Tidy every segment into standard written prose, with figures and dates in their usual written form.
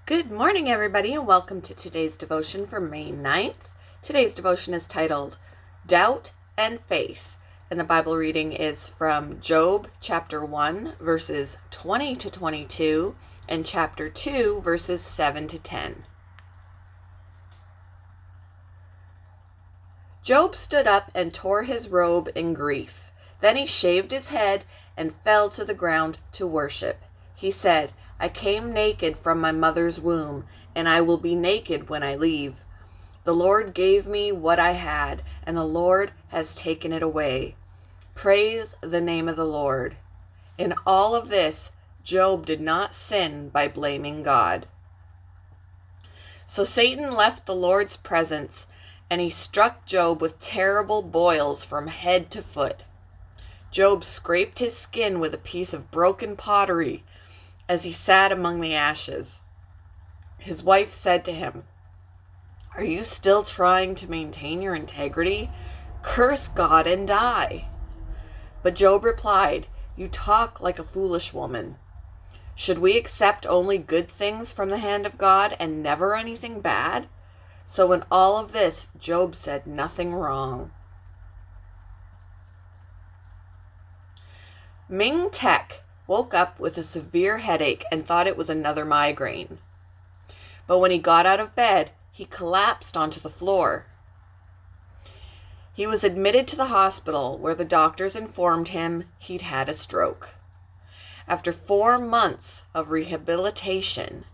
Good morning, everybody, and welcome to today's devotion for May 9th. Today's devotion is titled Doubt and Faith, and the Bible reading is from Job chapter 1, verses 20 to 22, and chapter 2, verses 7 to 10. Job stood up and tore his robe in grief. Then he shaved his head and fell to the ground to worship. He said, I came naked from my mother's womb, and I will be naked when I leave. The Lord gave me what I had, and the Lord has taken it away. Praise the name of the Lord. In all of this, Job did not sin by blaming God. So Satan left the Lord's presence, and he struck Job with terrible boils from head to foot. Job scraped his skin with a piece of broken pottery as he sat among the ashes. His wife said to him, Are you still trying to maintain your integrity? Curse God and die. But Job replied, You talk like a foolish woman. Should we accept only good things from the hand of God and never anything bad? So in all of this, Job said nothing wrong. Ming Tek woke up with a severe headache and thought it was another migraine. But when he got out of bed, he collapsed onto the floor. He was admitted to the hospital where the doctors informed him he'd had a stroke. After 4 months of rehabilitation,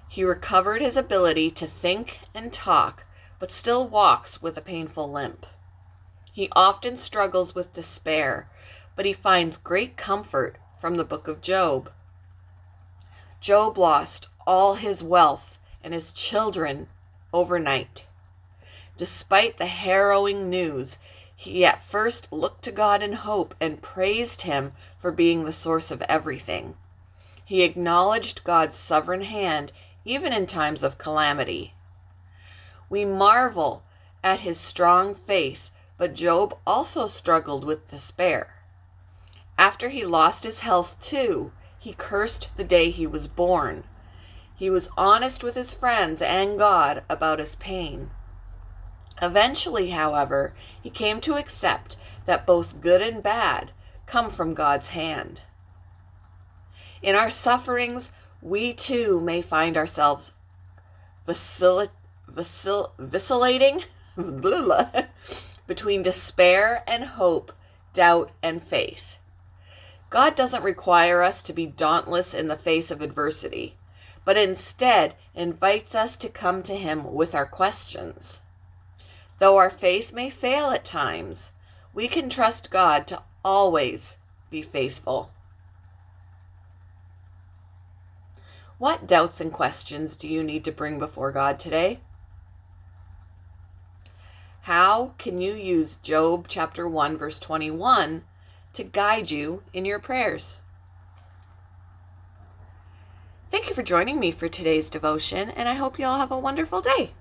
he recovered his ability to think and talk, but still walks with a painful limp. He often struggles with despair, but he finds great comfort from the book of Job. Job lost all his wealth and his children overnight. Despite the harrowing news, he at first looked to God in hope and praised him for being the source of everything. He acknowledged God's sovereign hand even in times of calamity. We marvel at his strong faith, but Job also struggled with despair. After he lost his health too, he cursed the day he was born. He was honest with his friends and God about his pain. Eventually, however, he came to accept that both good and bad come from God's hand. In our sufferings, we too may find ourselves vacillating between despair and hope, doubt and faith. God doesn't require us to be dauntless in the face of adversity, but instead invites us to come to him with our questions. Though our faith may fail at times, we can trust God to always be faithful. What doubts and questions do you need to bring before God today? How can you use Job chapter 1, verse 21 to guide you in your prayers? Thank you for joining me for today's devotion, and I hope you all have a wonderful day.